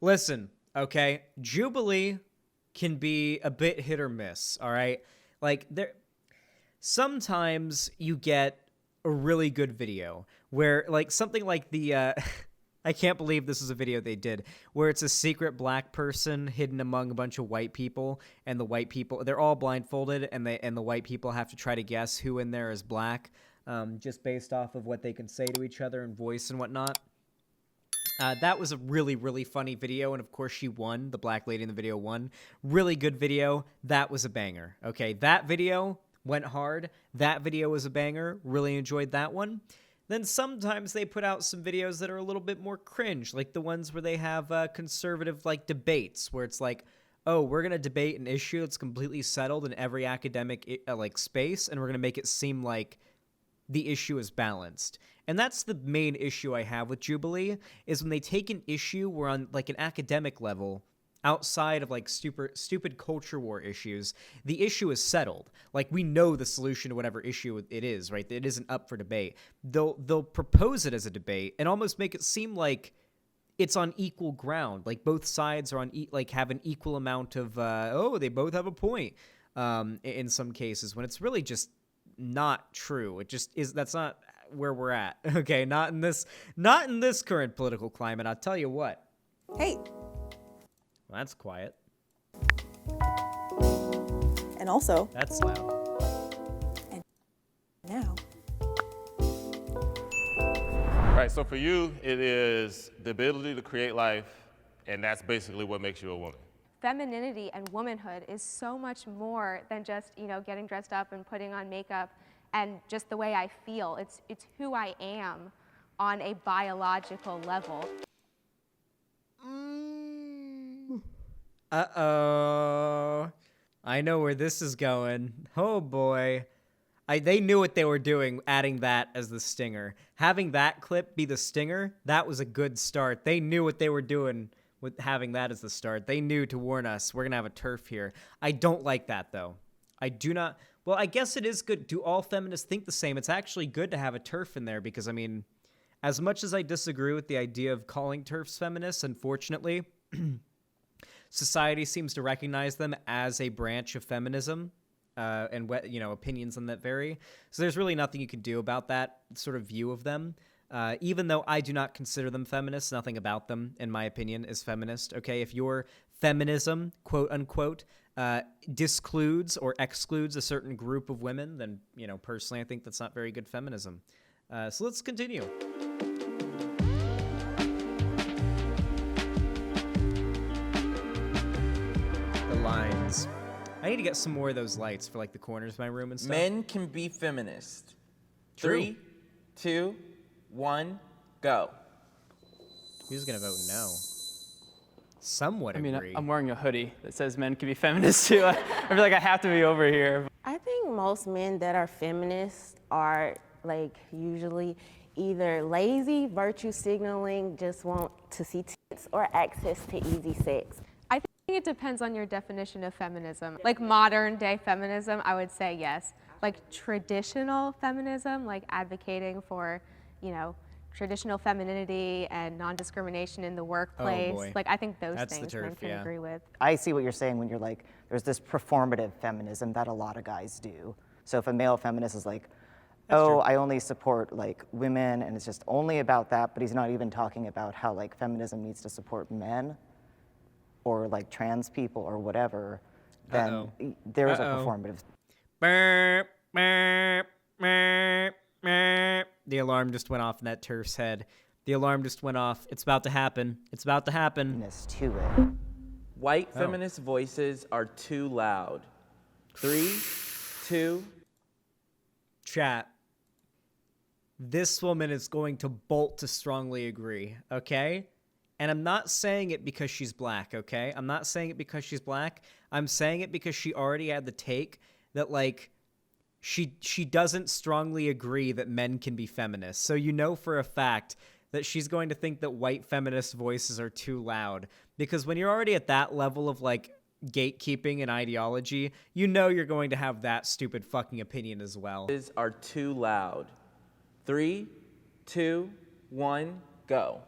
Listen, okay? Jubilee can be a bit hit or miss, all right? Like, sometimes you get a really good video where, like, something like the, I can't believe this is a video they did, where it's a secret black person hidden among a bunch of white people, and the white people, they're all blindfolded, and the white people have to try to guess who in there is black, just based off of what they can say to each other and voice and whatnot. That was a really, really funny video, and of course she won. The black lady in the video won. Really good video. That was a banger. Okay, that video went hard. That video was a banger. Really enjoyed that one. Then sometimes they put out some videos that are a little bit more cringe, like the ones where they have conservative, like, debates, where it's like, oh, we're going to debate an issue that's completely settled in every academic, like, space, and we're going to make it seem like the issue is balanced. And that's the main issue I have with Jubilee, is when they take an issue where on, like, an academic level, outside of, like, stupid culture war issues, the issue is settled. Like, we know the solution to whatever issue it is, right? It isn't up for debate. They'll propose it as a debate and almost make it seem like it's on equal ground. Like, both sides are like, have an equal amount of, they both have a point, in some cases, when it's really just not true. It just is. That's not where we're at. Okay, not in this current political climate. I'll tell you what. Hey. Well, that's quiet. And also. That's loud. And now. Right, so for you, it is the ability to create life, and that's basically what makes you a woman. Femininity and womanhood is so much more than just, getting dressed up and putting on makeup and just the way I feel. It's who I am on a biological level. Uh-oh. I know where this is going. Oh, boy. They knew what they were doing, adding that as the stinger. Having that clip be the stinger, that was a good start. They knew what they were doing with having that as the start. They knew to warn us, we're going to have a TERF here. I don't like that, though. I do not. Well, I guess it is good. Do all feminists think the same? It's actually good to have a TERF in there because, I mean, as much as I disagree with the idea of calling TERFs feminists, unfortunately, society seems to recognize them as a branch of feminism, and opinions on that vary. So there's really nothing you can do about that sort of view of them. Even though I do not consider them feminists, nothing about them, in my opinion, is feminist. Okay, if your feminism, quote unquote, discludes or excludes a certain group of women, then personally, I think that's not very good feminism. So let's continue. Lines. I need to get some more of those lights for like the corners of my room and stuff. Men can be feminist. True. 3, 2, 1, go. Who's gonna vote no? Some would agree. I'm wearing a hoodie that says men can be feminists too. I feel like I have to be over here. I think most men that are feminists are like usually either lazy, virtue signaling, just want to see tits, or access to easy sex. I think it depends on your definition of feminism. Like modern day feminism, I would say yes. Like traditional feminism, like advocating for, traditional femininity and non-discrimination in the workplace. Oh boy. Like I think those That's the things TERF, men can yeah. agree with. I see what you're saying when you're like, there's this performative feminism that a lot of guys do. So if a male feminist is like, true. I only support like women and it's just only about that, but he's not even talking about how like feminism needs to support men or like trans people or whatever, then there is a performative. Burp, burp, burp, burp. The alarm just went off in that TERF's head. The alarm just went off. It's about to happen. It's about to happen. To it. White feminist voices are too loud. 3, 2. Chat. This woman is going to bolt to strongly agree, okay? And I'm not saying it because she's black, okay? I'm not saying it because she's black. I'm saying it because she already had the take that, like, she doesn't strongly agree that men can be feminists. So you know for a fact that she's going to think that white feminist voices are too loud. Because when you're already at that level of, like, gatekeeping and ideology, you know you're going to have that stupid fucking opinion as well. Are too loud. 3, 2, 1, go.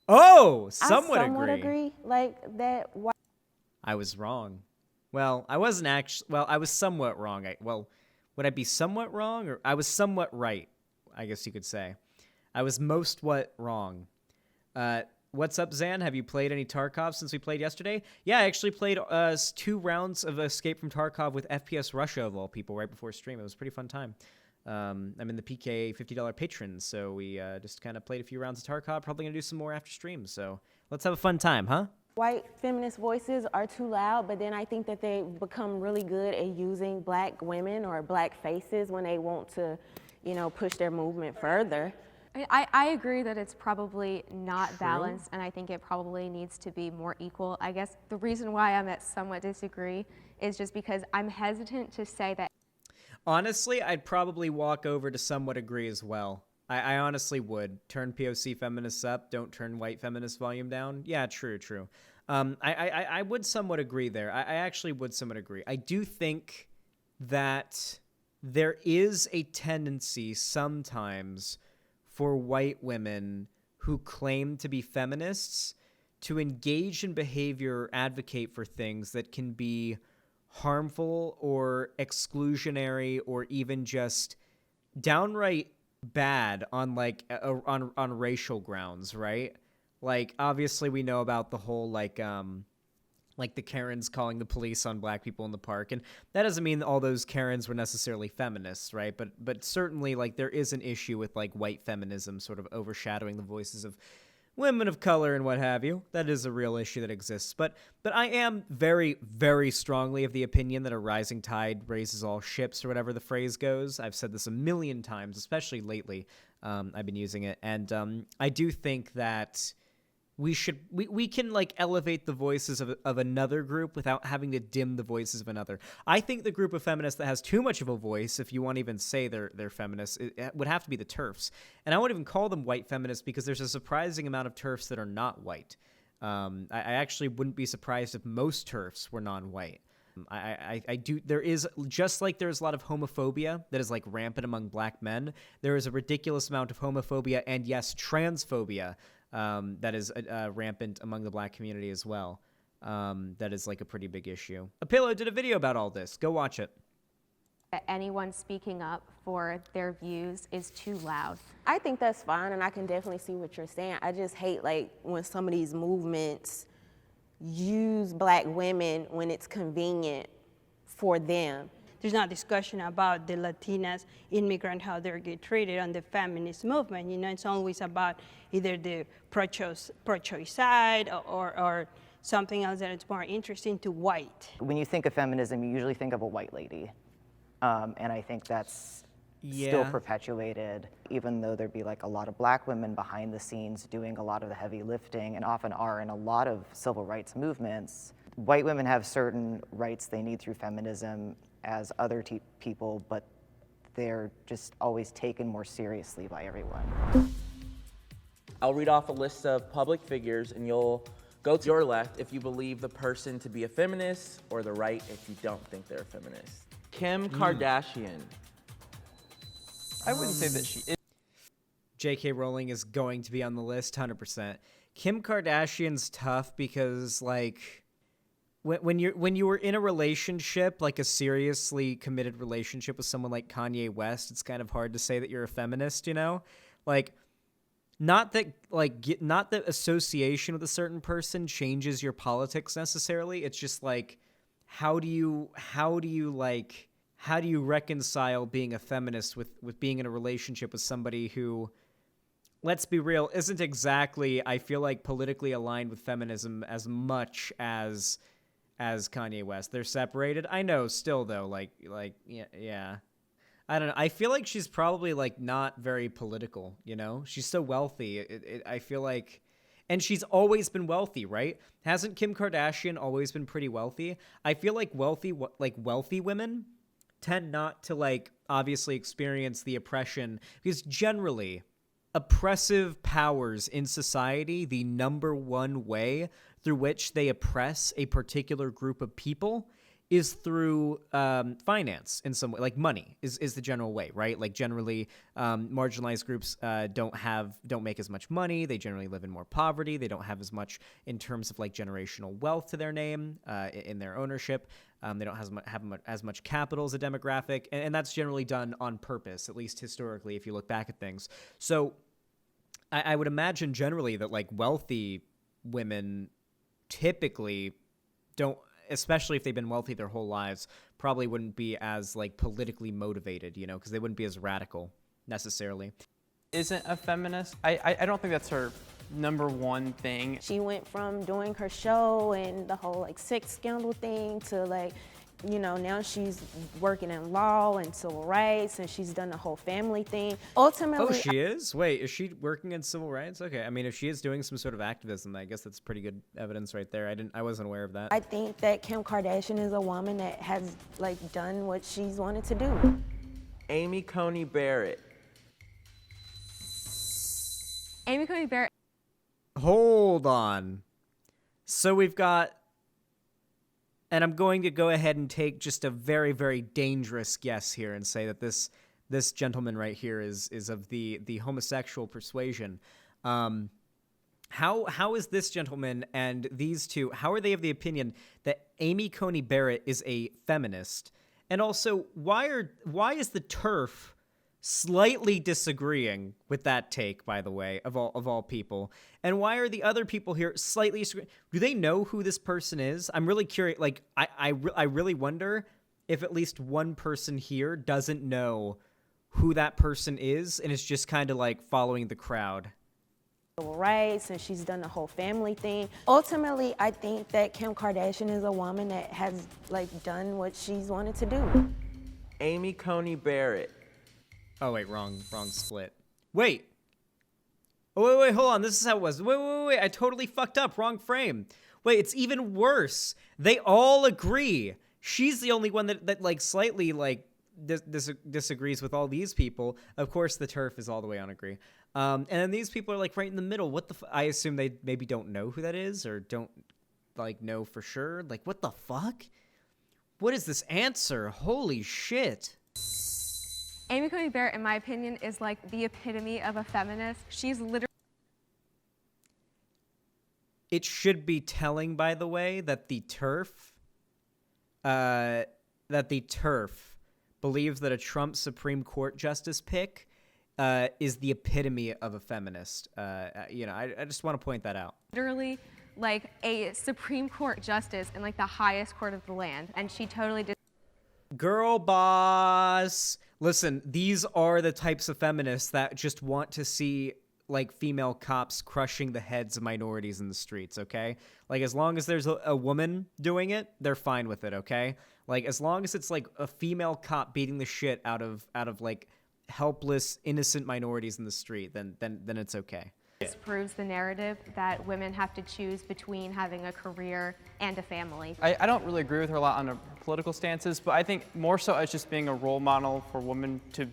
Oh, I somewhat somewhat agree. agree. Like that. I was wrong. Well, I wasn't actually. Well, I was somewhat wrong. Would I be somewhat wrong, or I was somewhat right? I guess you could say. I was most what wrong. What's up, Zan? Have you played any Tarkov since we played yesterday? Yeah, I actually played 2 rounds of Escape from Tarkov with FPS Russia, of all people, right before stream. It was a pretty fun time. I'm in the PK $50 patron, so we just kind of played a few rounds of Tarkov. Probably going to do some more after stream, so let's have a fun time, huh? White feminist voices are too loud, but then I think that they become really good at using black women or black faces when they want to, push their movement further. I agree that it's probably not balanced, and I think it probably needs to be more equal. I guess the reason why I'm at somewhat disagree is just because I'm hesitant to say that. Honestly, I'd probably walk over to somewhat agree as well. I honestly would. Turn POC feminists up, don't turn white feminist volume down. Yeah, true. I would somewhat agree there. I actually would somewhat agree. I do think that there is a tendency sometimes for white women who claim to be feminists to engage in behavior or advocate for things that can be harmful or exclusionary or even just downright bad on on racial grounds, right? Like, obviously we know about the whole like the Karens calling the police on black people in the park, and that doesn't mean all those Karens were necessarily feminists, right? But certainly like there is an issue with like white feminism sort of overshadowing the voices of women of color and what have you. That is a real issue that exists. But I am very, very strongly of the opinion that a rising tide raises all ships, or whatever the phrase goes. I've said this a million times, especially lately. I've been using it. And I do think that we can like elevate the voices of another group without having to dim the voices of another. I think the group of feminists that has too much of a voice, if you want to even say they're feminists, it would have to be the TERFs. And I won't even call them white feminists because there's a surprising amount of TERFs that are not white. I actually wouldn't be surprised if most TERFs were non-white. I do. There is, just like there's a lot of homophobia that is like rampant among black men, there is a ridiculous amount of homophobia and yes, transphobia that is rampant among the black community as well. That is like a pretty big issue. Apillo did a video about all this. Go watch it. Anyone speaking up for their views is too loud. I think that's fine, and I can definitely see what you're saying. I just hate like when some of these movements use black women when it's convenient for them. There's not discussion about the Latinas immigrant, how they get treated on the feminist movement. It's always about either the pro-choice side or something else that it's more interesting to white. When you think of feminism, you usually think of a white lady. And I think that's still perpetuated, even though there'd be like a lot of black women behind the scenes doing a lot of the heavy lifting, and often are in a lot of civil rights movements. White women have certain rights they need through feminism as other people, but they're just always taken more seriously by everyone. I'll read off a list of public figures, and you'll go to your left if you believe the person to be a feminist, or the right if you don't think they're a feminist. Kim Kardashian. I wouldn't say that she is. J.K. Rowling is going to be on the list, 100%. Kim Kardashian's tough because, like, when you were in a relationship, like a seriously committed relationship with someone like Kanye West, it's kind of hard to say that you're a feminist, Like, not that association with a certain person changes your politics necessarily. It's just like, how do you reconcile being a feminist with being in a relationship with somebody who, let's be real, isn't exactly, I feel like, politically aligned with feminism as much as Kanye West. They're separated. I know, still though, yeah. I don't know. I feel like she's probably like not very political, She's so wealthy. I feel like, and she's always been wealthy, right? Hasn't Kim Kardashian always been pretty wealthy? I feel like wealthy women tend not to like obviously experience the oppression, because generally oppressive powers in society, the number one way through which they oppress a particular group of people is through finance in some way. Like money is the general way, right? Like generally, marginalized groups don't make as much money. They generally live in more poverty. They don't have as much in terms of like generational wealth to their name in their ownership. They don't have as much capital as a demographic, and that's generally done on purpose, at least historically, if you look back at things. So I would imagine generally that like wealthy women typically don't, especially if they've been wealthy their whole lives, probably wouldn't be as like politically motivated, you know, because they wouldn't be as radical necessarily. Isn't a feminist. I don't think that's her number one thing. She went from doing her show and the whole like sex scandal thing to like, you know, now she's working in law and civil rights, and she's done the whole family thing. Ultimately, Oh, she is? Wait, is she working in civil rights? Okay, I mean, if she is doing some sort of activism, I guess that's pretty good evidence right there. I wasn't aware of that. I think that Kim Kardashian is a woman that has like done what she's wanted to do. Amy Coney Barrett. Amy Coney Barrett. Hold on. So we've got, and I'm going to go ahead and take just a very, very dangerous guess here and say that this gentleman right here is of the homosexual persuasion. How is this gentleman and these two, how are they of the opinion that Amy Coney Barrett is a feminist? And also, why is the TERF slightly disagreeing with that take, by the way, of all people? And why are the other people here slightly disagreeing? Do they know who this person is? I'm really curious. Like, I really wonder if at least one person here doesn't know who that person is and is just kind of like following the crowd. Civil rights, and she's done the whole family thing. Ultimately, I think that Kim Kardashian is a woman that has like done what she's wanted to do. Amy Coney Barrett. Oh, wait, wrong split. Wait. Oh, wait, hold on. This is how it was. Wait. I totally fucked up. Wrong frame. Wait, it's even worse. They all agree. She's the only one that like slightly like disagrees with all these people. Of course, the TERF is all the way on agree. And then these people are like right in the middle. What the I assume they maybe don't know who that is or don't like know for sure. Like, what the fuck? What is this answer? Holy shit. Amy Coney Barrett, in my opinion, is like the epitome of a feminist. She's literally. It should be telling, by the way, that the TERF believes that a Trump Supreme Court justice pick is the epitome of a feminist. You know, I just want to point that out. Literally like a Supreme Court justice in like the highest court of the land, and she totally did. Girl boss. Listen, these are the types of feminists that just want to see like female cops crushing the heads of minorities in the streets, okay? Like as long as there's a woman doing it, they're fine with it, okay? Like as long as it's like a female cop beating the shit out of like helpless, innocent minorities in the street, then it's okay. This proves the narrative that women have to choose between having a career and a family. I don't really agree with her a lot on her political stances, but I think more so as just being a role model for women to.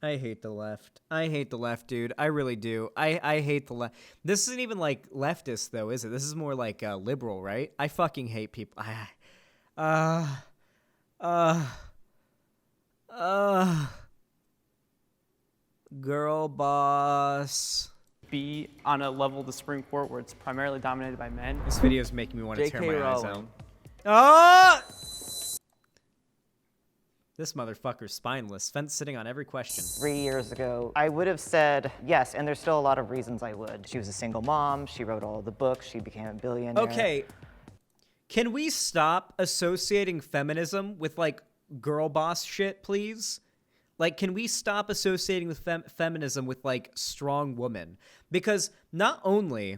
I hate the left. I hate the left, dude. I really do. I hate the left. This isn't even like leftist though, is it? This is more like liberal, right? I fucking hate people. Girl boss. Be on a level of the Supreme Court where it's primarily dominated by men. This video is making me want to tear J.K. my eyes out. Rowling. Ah! This motherfucker's spineless. Fence sitting on every question. 3 years ago, I would have said yes, and there's still a lot of reasons I would. She was a single mom, she wrote all the books, she became a billionaire. Okay, can we stop associating feminism with like girl boss shit, please? Like, can we stop associating with feminism with like strong woman? Because not only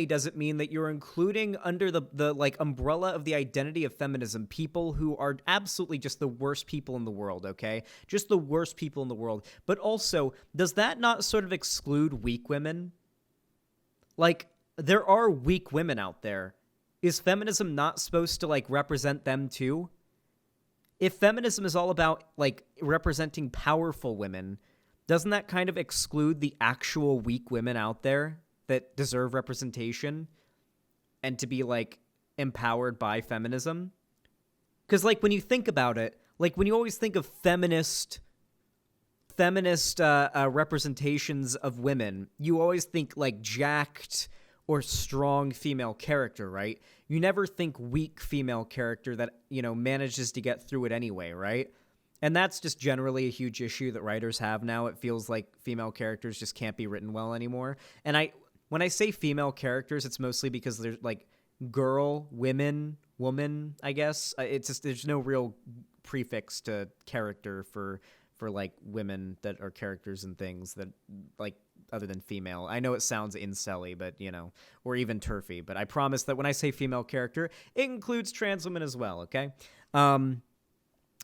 does it mean that you're including under the like umbrella of the identity of feminism people who are absolutely just the worst people in the world, okay? Just the worst people in the world. But also, does that not sort of exclude weak women? Like, there are weak women out there. Is feminism not supposed to like represent them too? If feminism is all about like representing powerful women, doesn't that kind of exclude the actual weak women out there that deserve representation and to be like empowered by feminism. Because, like, when you think about it, like, when you always think of feminist representations of women, you always think, like, jacked or strong female character, right? You never think weak female character that, you know, manages to get through it anyway, right? And that's just generally a huge issue that writers have now. It feels like female characters just can't be written well anymore. And when I say female characters, it's mostly because there's, like, girl, woman, I guess. It's just, there's no real prefix to character for like women that are characters and things that, like, other than female. I know it sounds incel-y, but, you know, or even TERFy, but I promise that when I say female character, it includes trans women as well, okay?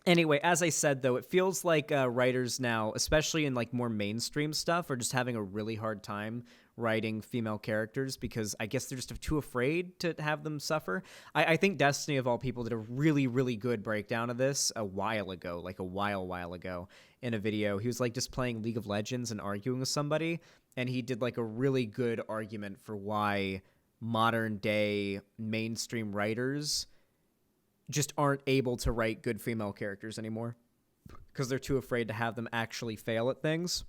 Anyway, as I said, though, it feels like writers now, especially in, like, more mainstream stuff, are just having a really hard time writing female characters because I guess they're just too afraid to have them suffer. I think Destiny, of all people, did a really, really good breakdown of this a while ago, like a while ago in a video. He was, like, just playing League of Legends and arguing with somebody, and he did, like, a really good argument for why modern-day mainstream writers just aren't able to write good female characters anymore because they're too afraid to have them actually fail at things.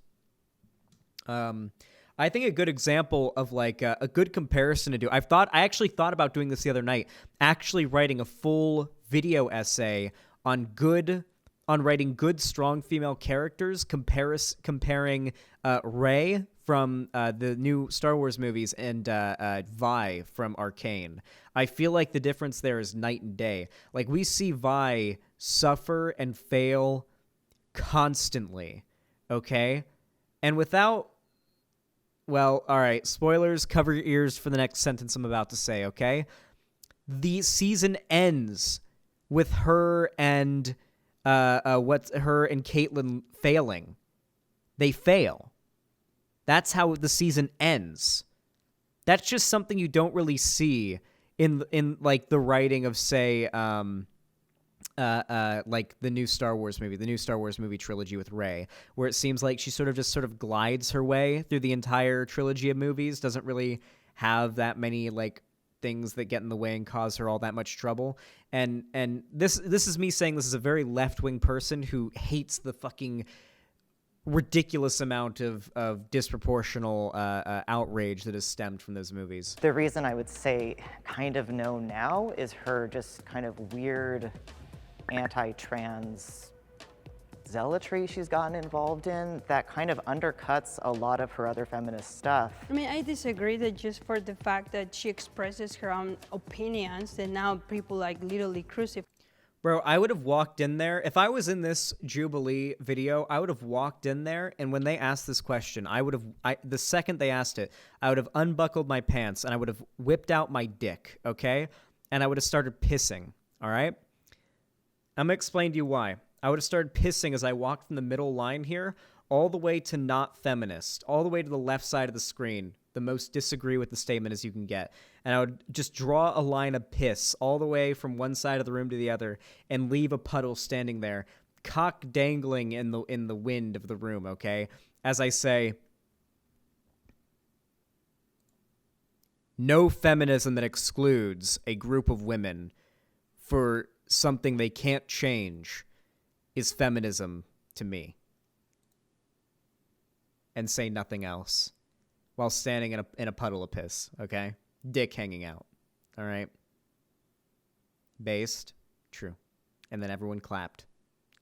I think a good example of, like, a good comparison to do, I actually thought about doing this the other night, actually writing a full video essay on writing good, strong female characters, comparing Rey from the new Star Wars movies and Vi from Arcane. I feel like the difference there is night and day. Like, we see Vi suffer and fail constantly, okay? And without... Well, all right, spoilers, cover your ears for the next sentence I'm about to say, okay? The season ends with her and Caitlyn failing. They fail. That's how the season ends. That's just something you don't really see in like the writing of, say, like the new Star Wars movie trilogy with Rey, where it seems like she sort of glides her way through the entire trilogy of movies, doesn't really have that many, like, things that get in the way and cause her all that much trouble. And this is me saying this is a very left-wing person who hates the fucking ridiculous amount of disproportional outrage that has stemmed from those movies. The reason I would say kind of no now is her just kind of weird anti-trans zealotry she's gotten involved in that kind of undercuts a lot of her other feminist stuff. I mean, I disagree that just for the fact that she expresses her own opinions, that now people, like, literally crucify. Bro, I would have walked in there. If I was in this Jubilee video, I would have walked in there, and when they asked this question, the second they asked it, I would have unbuckled my pants, and I would have whipped out my dick, okay? And I would have started pissing, all right? I'm going to explain to you why. I would have started pissing as I walked from the middle line here all the way to not feminist, all the way to the left side of the screen, the most disagree with the statement as you can get. And I would just draw a line of piss all the way from one side of the room to the other and leave a puddle standing there, cock dangling in the wind of the room, okay? As I say, no feminism that excludes a group of women for something they can't change is feminism to me. And say nothing else while standing in a puddle of piss, okay? Dick hanging out, all right? Based? True. And then everyone clapped.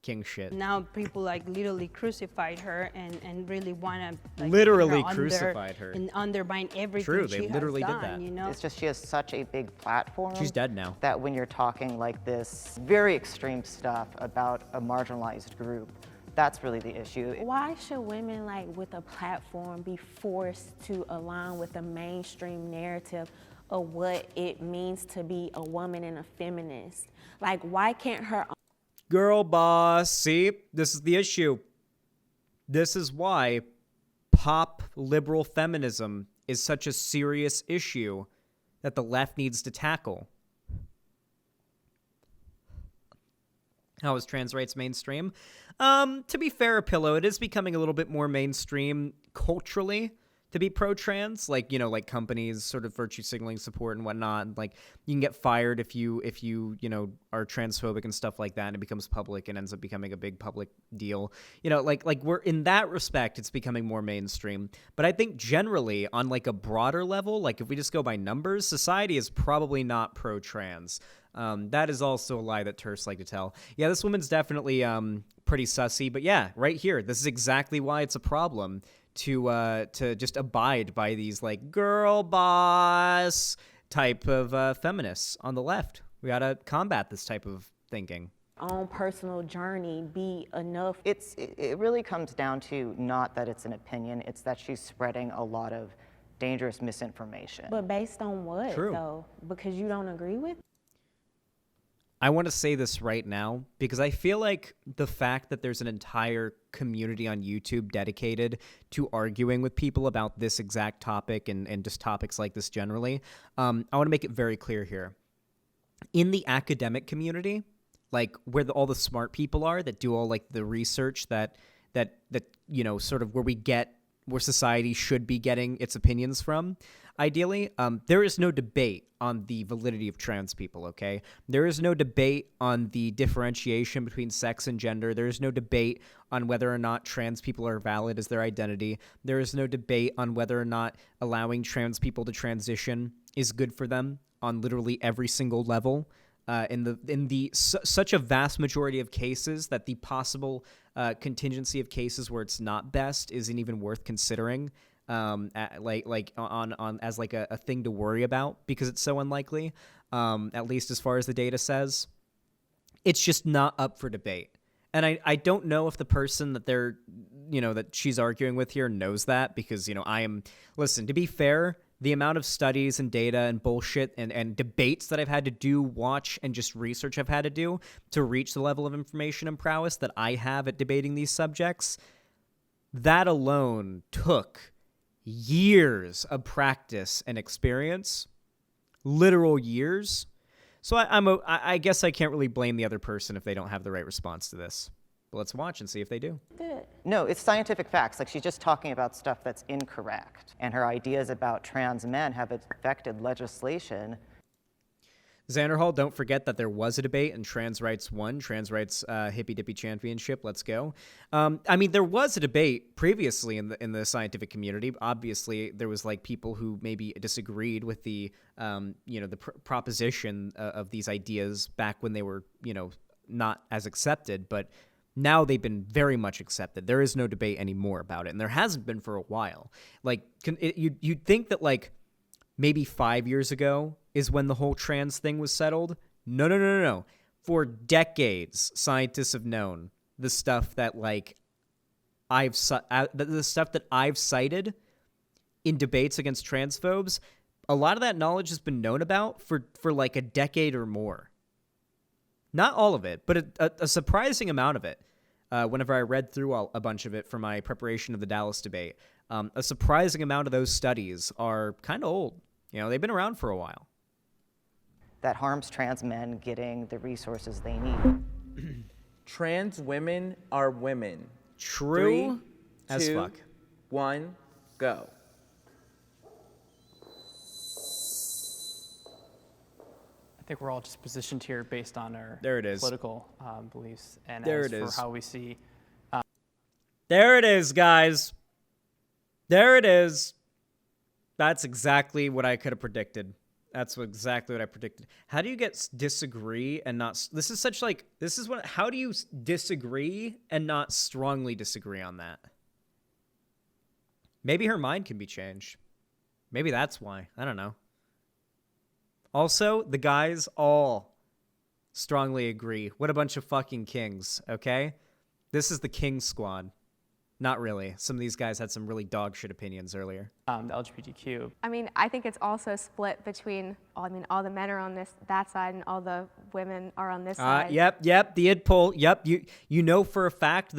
King shit. Now people, like, literally crucified her and really want to, like, literally crucified her and undermine everything. True, she they literally has did done, that. You know? It's just she has such a big platform. She's dead now. That when you're talking like this very extreme stuff about a marginalized group, that's really the issue. Why should women, like, with a platform be forced to align with the mainstream narrative of what it means to be a woman and a feminist? Like, why can't her... Girl boss, see? This is the issue. This is why pop liberal feminism is such a serious issue that the left needs to tackle. How is trans rights mainstream? To be fair, Pillow, it is becoming a little bit more mainstream culturally, to be pro-trans, like, you know, like companies sort of virtue signaling support and whatnot. And like you can get fired if you you know, are transphobic and stuff like that, and it becomes public and ends up becoming a big public deal. You know, like we're in that respect, it's becoming more mainstream. But I think generally on like a broader level, like if we just go by numbers, society is probably not pro-trans. That is also a lie that TERFs like to tell. Yeah, this woman's definitely pretty sussy, but yeah, right here, this is exactly why it's a problem to just abide by these like girl boss type of feminists on the left. We gotta combat this type of thinking. Own personal journey be enough? It really comes down to not that it's an opinion, it's that she's spreading a lot of dangerous misinformation. But based on what, True. though? Because you don't agree with? I want to say this right now because I feel like the fact that there's an entire community on YouTube dedicated to arguing with people about this exact topic and just topics like this generally, I want to make it very clear here. In the academic community, like where all the smart people are that do all like the research that you know, sort of where society should be getting its opinions from, ideally, there is no debate on the validity of trans people, okay? There is no debate on the differentiation between sex and gender. There is no debate on whether or not trans people are valid as their identity. There is no debate on whether or not allowing trans people to transition is good for them on literally every single level. Such a vast majority of cases that the possible contingency of cases where it's not best isn't even worth considering. As like a thing to worry about because it's so unlikely, at least as far as the data says. It's just not up for debate. And I don't know if the person that that she's arguing with here knows that, because, you know, listen, to be fair, the amount of studies and data and bullshit and debates that I've had to do, watch, and just research I've had to do to reach the level of information and prowess that I have at debating these subjects, that alone took years of practice and experience, literal years. So I guess I can't really blame the other person if they don't have the right response to this. But let's watch and see if they do. Good. No, it's scientific facts. Like, she's just talking about stuff that's incorrect. And her ideas about trans men have affected legislation. Xander Hall, don't forget that there was a debate and trans rights won. Trans rights hippy dippy championship. Let's go. I mean, there was a debate previously in the scientific community. Obviously, there was like people who maybe disagreed with the proposition of these ideas back when they were, you know, not as accepted, but now they've been very much accepted. There is no debate anymore about it, and there hasn't been for a while. Like, you'd think that like maybe 5 years ago is when the whole trans thing was settled. No. For decades, scientists have known the stuff that like the stuff that I've cited in debates against transphobes. A lot of that knowledge has been known about for like a decade or more. Not all of it, but a surprising amount of it. Whenever I read through a bunch of it for my preparation of the Dallas debate, a surprising amount of those studies are kind of old. You know, they've been around for a while. That harms trans men getting the resources they need. Trans women are women. True 3, as 2, fuck. 1, go. I think we're all just positioned here based on our There it is. political beliefs and There as it for is. how we see. There it is, guys. There it is. That's exactly what I could have predicted. Exactly what I predicted. How do you disagree and not? How do you disagree and not strongly disagree on that? Maybe her mind can be changed. Maybe that's why. I don't know. Also, the guys all strongly agree. What a bunch of fucking kings, okay? This is the king squad. Not really. Some of these guys had some really dog shit opinions earlier. The LGBTQ. I mean, I think it's also split between, all the men are on that side and all the women are on this side. Yep, the id poll. Yep, you know for a fact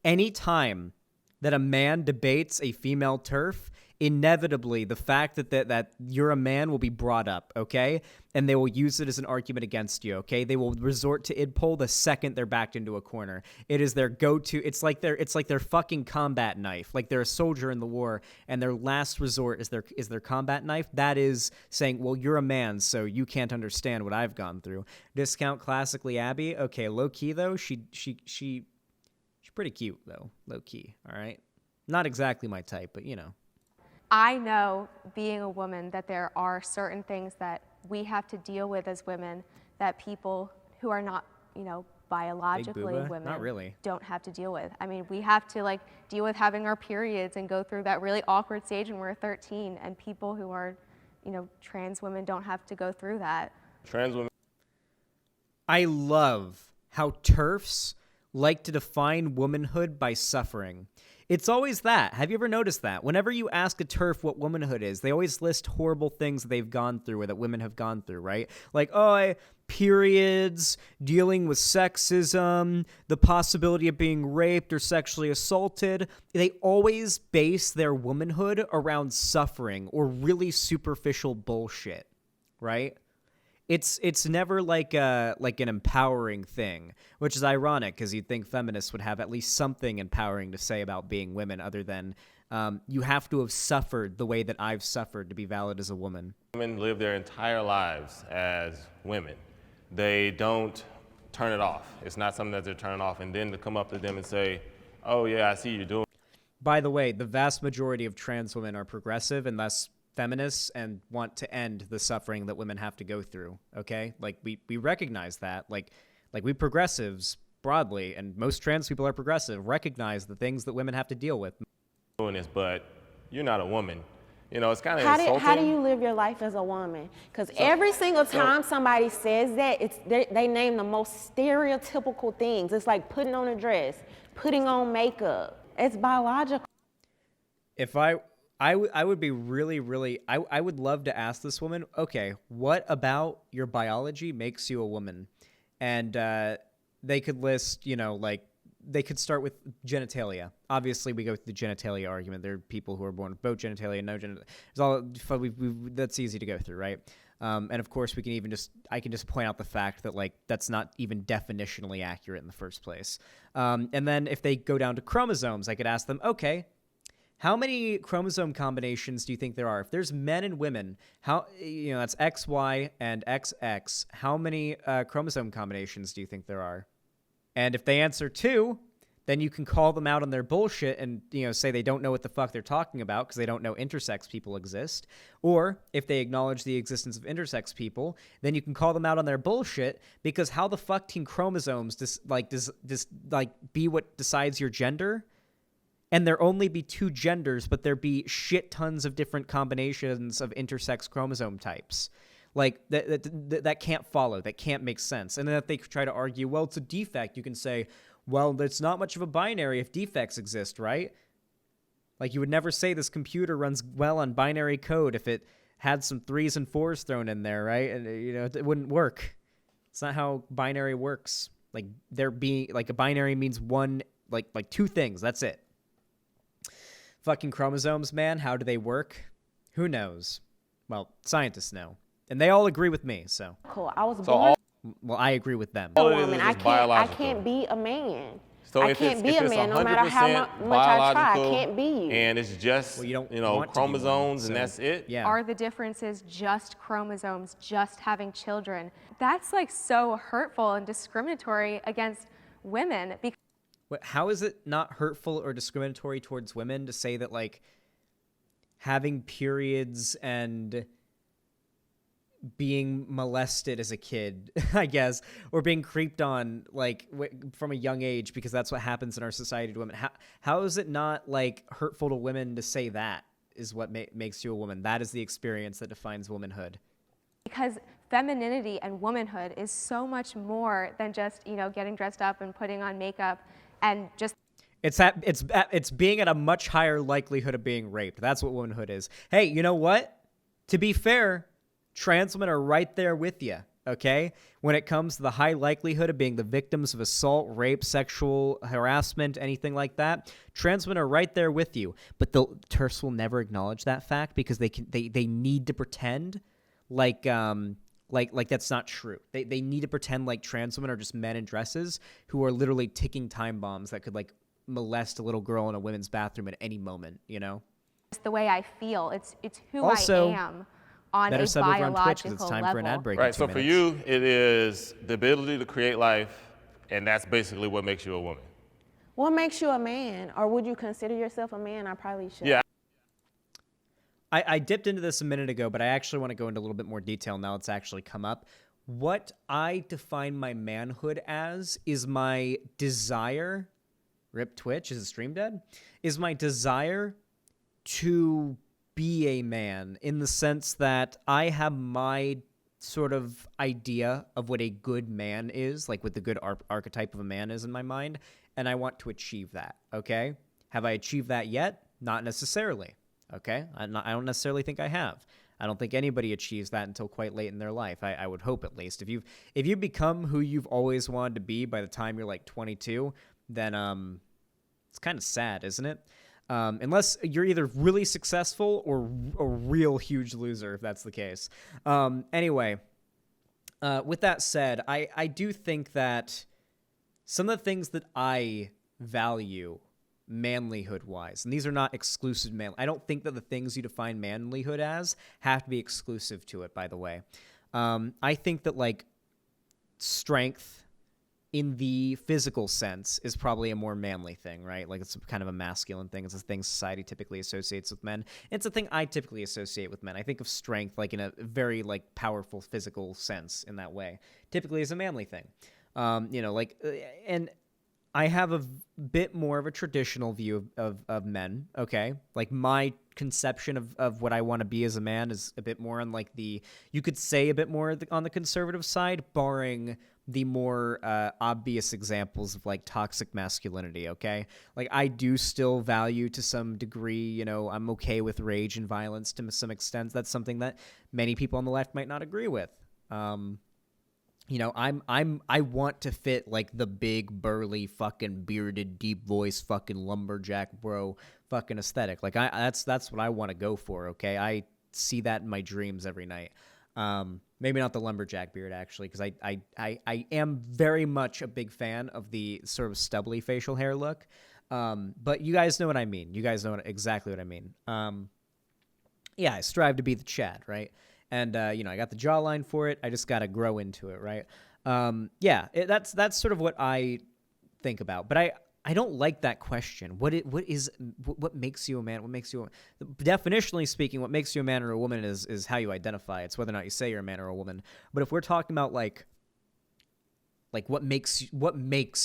any time that a man debates a female TERF, inevitably the fact that you're a man will be brought up, okay? And they will use it as an argument against you, okay? They will resort to id pol the second they're backed into a corner. It is their go-to. It's like their fucking combat knife. Like they're a soldier in the war, and their last resort is their combat knife. That is saying, well, you're a man, so you can't understand what I've gone through. Discount classically Abby. Okay, low key though, she's pretty cute though, low key. All right, not exactly my type, but you know. I know, being a woman, that there are certain things that we have to deal with as women that people who are not, you know, biologically women not really don't have to deal with. I mean, we have to like deal with having our periods and go through that really awkward stage when we're 13, and people who are, you know, trans women don't have to go through that. Trans women. I love how TERFs like to define womanhood by suffering. It's always that. Have you ever noticed that? Whenever you ask a TERF what womanhood is, they always list horrible things that they've gone through or that women have gone through, right? Like, periods, dealing with sexism, the possibility of being raped or sexually assaulted. They always base their womanhood around suffering or really superficial bullshit, right? It's never like an empowering thing, which is ironic because you'd think feminists would have at least something empowering to say about being women other than you have to have suffered the way that I've suffered to be valid as a woman. Women live their entire lives as women. They don't turn it off. It's not something that they're turning off, and then to come up to them and say, oh yeah, I see you doing. By the way, the vast majority of trans women are progressive and thus feminists and want to end the suffering that women have to go through, okay? Like, we recognize that. Like we progressives broadly, and most trans people are progressive, recognize the things that women have to deal with. Doing this, but you're not a woman. You know, it's kind of insulting. How do you live your life as a woman? Because every single time somebody says that, they name the most stereotypical things. It's like putting on a dress, putting on makeup. It's biological. If I would be really, I would love to ask this woman, okay, what about your biology makes you a woman? And they could list, you know, like, they could start with genitalia. Obviously, we go through the genitalia argument. There are people who are born with both genitalia and no genitalia. That's easy to go through, right? And of course, I can just point out the fact that, like, that's not even definitionally accurate in the first place. And then if they go down to chromosomes, I could ask them, okay, how many chromosome combinations do you think there are? If there's men and women, that's XY and XX, how many chromosome combinations do you think there are? And if they answer 2, then you can call them out on their bullshit and, you know, say they don't know what the fuck they're talking about because they don't know intersex people exist. Or if they acknowledge the existence of intersex people, then you can call them out on their bullshit because how the fuck can chromosomes does be what decides your gender? And there only be 2 genders, but there be shit tons of different combinations of intersex chromosome types. Like, that can't follow. That can't make sense. And then if they try to argue, well, it's a defect, you can say, well, it's not much of a binary if defects exist, right? Like, you would never say this computer runs well on binary code if it had some 3s and 4s thrown in there, right? And, you know, it wouldn't work. It's not how binary works. Like, a binary means one, like 2 things. That's it. Fucking chromosomes, man. How do they work? Who knows? Well, scientists know. And they all agree with me, so. Cool. I was born well, I agree with them. a woman. I can't be a man. So I can't be a man no matter how much I try. I can't be you. And it's just, chromosomes and that's it? Yeah. Are the differences just chromosomes, just having children? That's like so hurtful and discriminatory against women. How is it not hurtful or discriminatory towards women to say that, like, having periods and being molested as a kid, I guess, or being creeped on, like, from a young age, because that's what happens in our society to women. How is it not, like, hurtful to women to say that is what makes you a woman? That is the experience that defines womanhood. Because femininity and womanhood is so much more than just, getting dressed up and putting on makeup and just... It's being at a much higher likelihood of being raped. That's what womanhood is. Hey, you know what? To be fair, trans women are right there with you, okay? When it comes to the high likelihood of being the victims of assault, rape, sexual harassment, anything like that, trans women are right there with you. But the TERFs will never acknowledge that fact because they need to pretend like that's not true. They need to pretend like trans women are just men in dresses who are literally ticking time bombs that could like molest a little girl in a women's bathroom at any moment, you know? It's the way I feel. It's who Also, I am on better a sub over on Twitch biological because it's time level. for an ad break. Right, in 2 so for minutes. you, it is the ability to create life, and that's basically what makes you a woman. What makes you a man? Or would you consider yourself a man? I probably should. Yeah. I dipped into this a minute ago, but I actually want to go into a little bit more detail now it's actually come up. What I define my manhood as is my desire, rip Twitch, is the stream dead? Is my desire to be a man in the sense that I have my sort of idea of what a good man is, like what the good archetype of a man is in my mind, and I want to achieve that, okay? Have I achieved that yet? Not necessarily, okay? I don't necessarily think I have. I don't think anybody achieves that until quite late in their life. I would hope at least. If you become who you've always wanted to be by the time you're like 22, then it's kind of sad, isn't it? Unless you're either really successful or a real huge loser, if that's the case. Anyway, with that said, I do think that some of the things that I value manlyhood-wise, and these are not exclusive man. I don't think that the things you define manlyhood as have to be exclusive to it, by the way. I think that, like, strength in the physical sense is probably a more manly thing, right? Like, it's kind of a masculine thing. It's a thing society typically associates with men. It's a thing I typically associate with men. I think of strength, like, in a very, like, powerful physical sense in that way. Typically is a manly thing. And I have a bit more of a traditional view of men, okay? Like, my conception of what I want to be as a man is a bit more on, like, you could say a bit more on the conservative side, barring the more obvious examples of, like, toxic masculinity, okay? Like, I do still value to some degree, I'm okay with rage and violence to some extent. That's something that many people on the left might not agree with. I want to fit, like, the big, burly, fucking bearded, deep voice, fucking lumberjack bro fucking aesthetic. Like, that's what I want to go for, okay? I see that in my dreams every night. Maybe not the lumberjack beard, actually, because I am very much a big fan of the sort of stubbly facial hair look. But you guys know what I mean. You guys know exactly what I mean. Yeah, I strive to be the Chad, right? And, I got the jawline for it. I just got to grow into it, right? That's sort of what I think about. But I don't like that question. What makes you a man? What makes you definitionally speaking, what makes you a man or a woman is how you identify. It's whether or not you say you're a man or a woman. But if we're talking about like what makes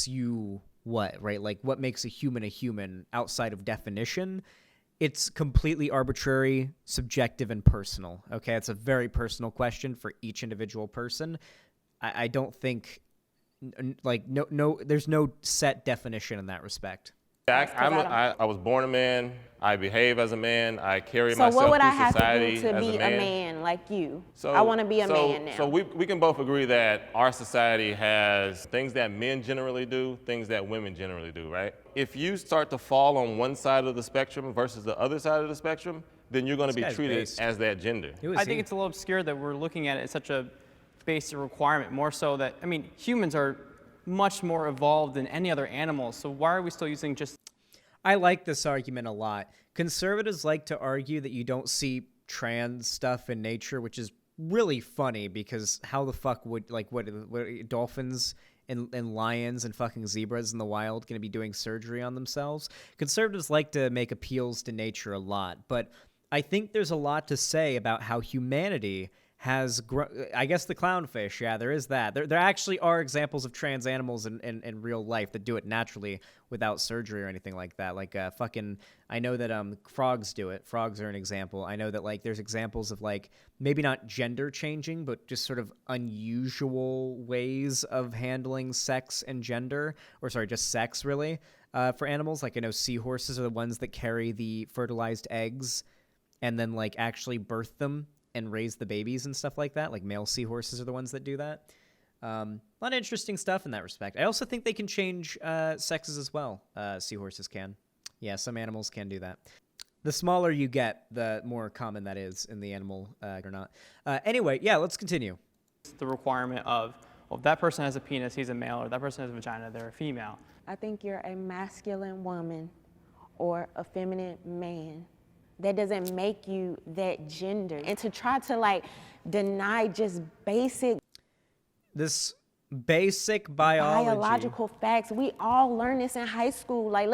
you what, right? Like, what makes a human outside of definition? It's completely arbitrary, subjective, and personal. Okay, it's a very personal question for each individual person. I don't think, like, no, there's no set definition in that respect. I was born a man. I behave as a man. I carry So myself what would through I have society to do to as be a man. like you? I want to be a man now. So we can both agree that our society has things that men generally do, things that women generally do, right? If you start to fall on one side of the spectrum versus the other side of the spectrum, then you're going to be treated as that gender. I think it's a little obscure that we're looking at it as such a basic requirement, more so that, humans are much more evolved than any other animal, so why are we still using just... I like this argument a lot. Conservatives like to argue that you don't see trans stuff in nature, which is really funny because how the fuck would, like, what dolphins and lions and fucking zebras in the wild going to be doing surgery on themselves? Conservatives like to make appeals to nature a lot, but I think there's a lot to say about how humanity has I guess the clownfish, yeah, there is that. There actually are examples of trans animals in real life that do it naturally without surgery or anything like that. Like I know that frogs do it. Frogs are an example. I know that, like, there's examples of, like, maybe not gender changing, but just sort of unusual ways of handling sex and gender, or sorry, just sex really, for animals. Like, I know seahorses are the ones that carry the fertilized eggs and then, like, actually birth them and raise the babies and stuff like that. Like male seahorses are the ones that do that. A lot of interesting stuff in that respect. I also think they can change sexes as well. Seahorses can. Yeah, some animals can do that. The smaller you get, the more common that is in the animal or not. Anyway, yeah, let's continue. The requirement of, well, if that person has a penis, he's a male, or that person has a vagina, they're a female. I think you're a masculine woman or a feminine man. That doesn't make you that gender. And to try to like deny just basic biological facts. We all learn this in high school. Like,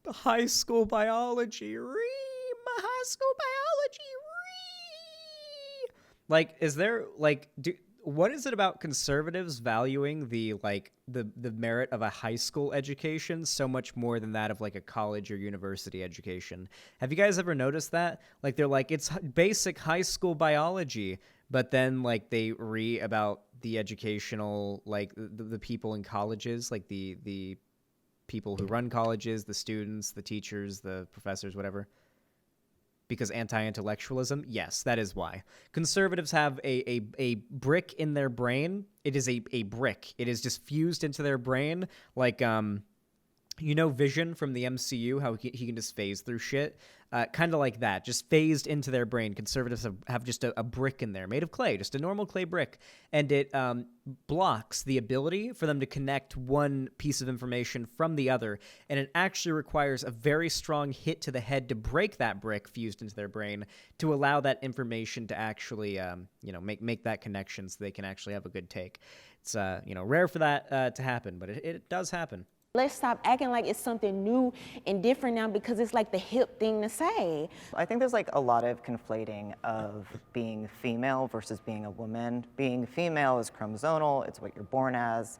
high school biology, high school biology, Like, is there, like, what is it about conservatives valuing the merit of a high school education so much more than that of, like, a college or university education? Have you guys ever noticed that? Like, they're like, it's basic high school biology, but then, like, they about the educational, like, the people in colleges, like, the people who run colleges, the students, the teachers, the professors, whatever. Because anti-intellectualism? Yes, that is why. Conservatives have a brick in their brain. It is a brick. It is just fused into their brain. Like, you know Vision from the MCU, how he can just phase through shit? Kind of like that, just phased into their brain. Conservatives have just a brick in there, made of clay, just a normal clay brick. And it blocks the ability for them to connect one piece of information from the other. And it actually requires a very strong hit to the head to break that brick fused into their brain to allow that information to actually, make that connection so they can actually have a good take. It's, rare for that to happen, but it does happen. let's stop acting like it's something new and different now because it's like the hip thing to say. I think there's like a lot of conflating of being female versus being a woman. Being female is chromosomal, it's what you're born as.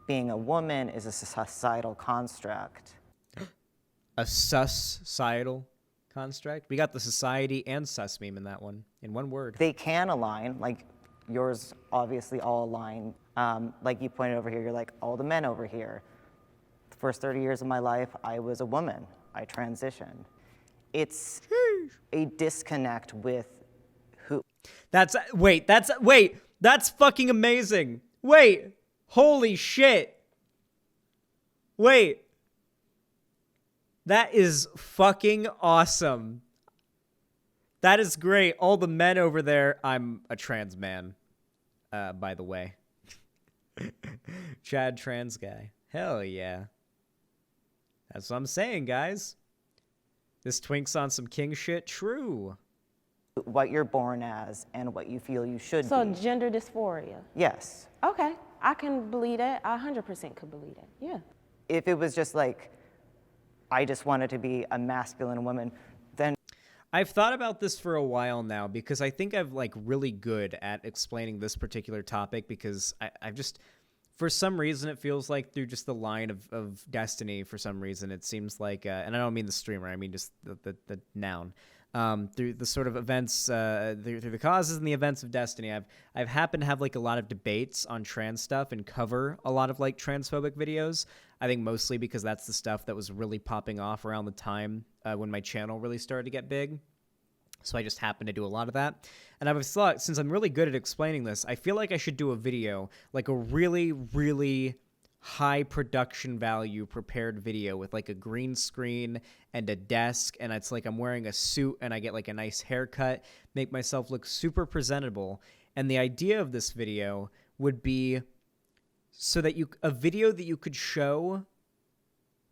Being a woman is a societal construct. A societal construct? We got the society and sus meme in that one, in one word. They can align, like yours obviously all align. Like you pointed over here, you're like, all the men over here. The first 30 years of my life, I was a woman. I transitioned. It's a disconnect with who. That's fucking amazing. Wait, holy shit. Wait. That is fucking awesome. That is great. All the men over there, I'm a trans man, by the way. Chad trans guy. Hell yeah. That's what I'm saying, guys. This twink's on some king shit. True. What you're born as and what you feel you should So be. gender dysphoria. Yes. Okay, I can believe that. I 100% could believe that. Yeah. If it was just like, I just wanted to be a masculine woman, then I've thought about this for a while now because I think I'm like really good at explaining this particular topic because I've just, for some reason, it feels like through just the line of destiny, for some reason, it seems like, and I don't mean the streamer, I mean just the noun, through the sort of events, through the causes and the events of destiny, I've happened to have like a lot of debates on trans stuff and cover a lot of like transphobic videos. I think mostly because that's the stuff that was really popping off around the time when my channel really started to get big. So I just happened to do a lot of that. And I've thought, since I'm really good at explaining this, I feel like I should do a video, like a really, really high production value prepared video with like a green screen and a desk. And it's like I'm wearing a suit and I get like a nice haircut, make myself look super presentable. And the idea of this video would be so that a video that you could show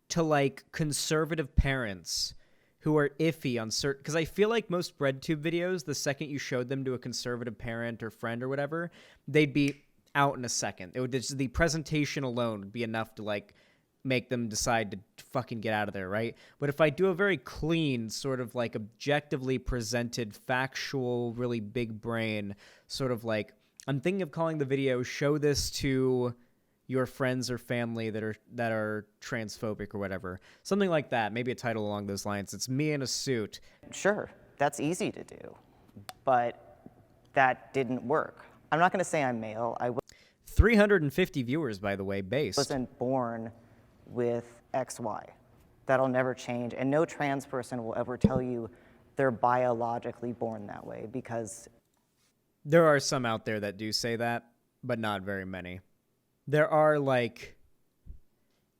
to like conservative parents who are iffy on certain, because I feel like most BreadTube videos, the second you showed them to a conservative parent or friend or whatever, they'd be out in a second. It would just, the presentation alone would be enough to like make them decide to fucking get out of there, right? But if I do a very clean, sort of like objectively presented, factual, really big brain, sort of like, I'm thinking of calling the video "Show This to Your Friends or Family that are transphobic" or whatever. Something like that. Maybe a title along those lines. It's me in a suit. sure, that's easy to do, but that didn't work. I'm not gonna say I'm male. I 350 viewers, by the way, based. wasn't born with XY. That'll never change, and no trans person will ever tell you they're biologically born that way because There are some out there that do say that, but not very many. There are, like,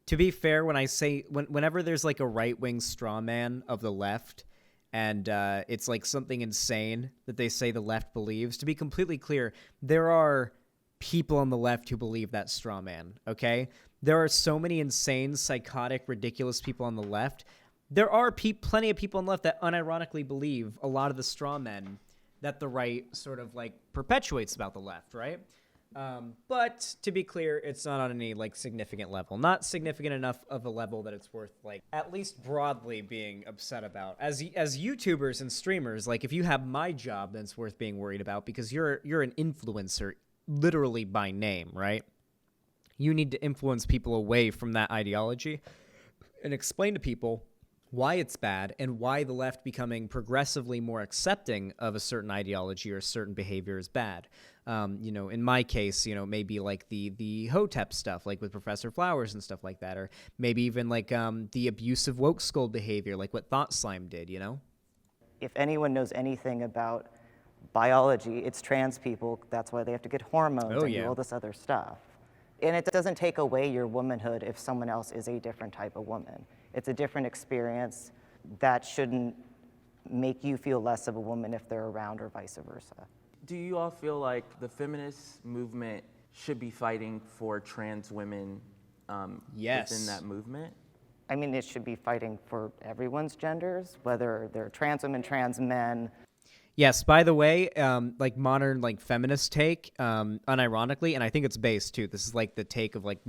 to be fair, whenever there's like a right-wing straw man of the left, and it's like something insane that they say the left believes, to be completely clear, there are people on the left who believe that straw man, okay? There are so many insane, psychotic, ridiculous people on the left. There are plenty of people on the left that unironically believe a lot of the straw men that the right sort of like perpetuates about the left, right? But to be clear, it's not on any like significant level. Not significant enough of a level that it's worth like at least broadly being upset about. As YouTubers and streamers, like if you have my job, then it's worth being worried about because you're an influencer literally by name, right? You need to influence people away from that ideology and explain to people why it's bad and why the left becoming progressively more accepting of a certain ideology or a certain behavior is bad. In my case, maybe like the Hotep stuff, like with Professor Flowers and stuff like that, or maybe even like the abusive woke skull behavior, like what Thought Slime did, If anyone knows anything about biology, it's trans people. That's why they have to get hormones and do all this other stuff. And it doesn't take away your womanhood if someone else is a different type of woman. It's a different experience that shouldn't make you feel less of a woman if they're around or vice versa. Do you all feel like the feminist movement should be fighting for trans women within that movement? I mean, it should be fighting for everyone's genders, whether they're trans women, trans men. Yes, by the way, like modern like feminist take, unironically, and I think it's based too. This is like the take of like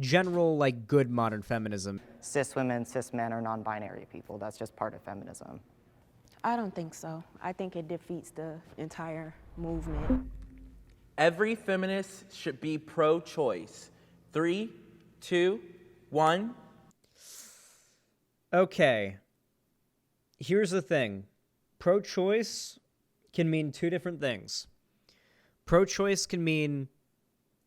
general like good modern feminism. Cis women, cis men, or non-binary people. That's just part of feminism. I don't think so. I think it defeats the entire movement. Every feminist should be pro-choice. 3, 2, 1. Okay. Here's the thing. Pro-choice can mean two different things. Pro-choice can mean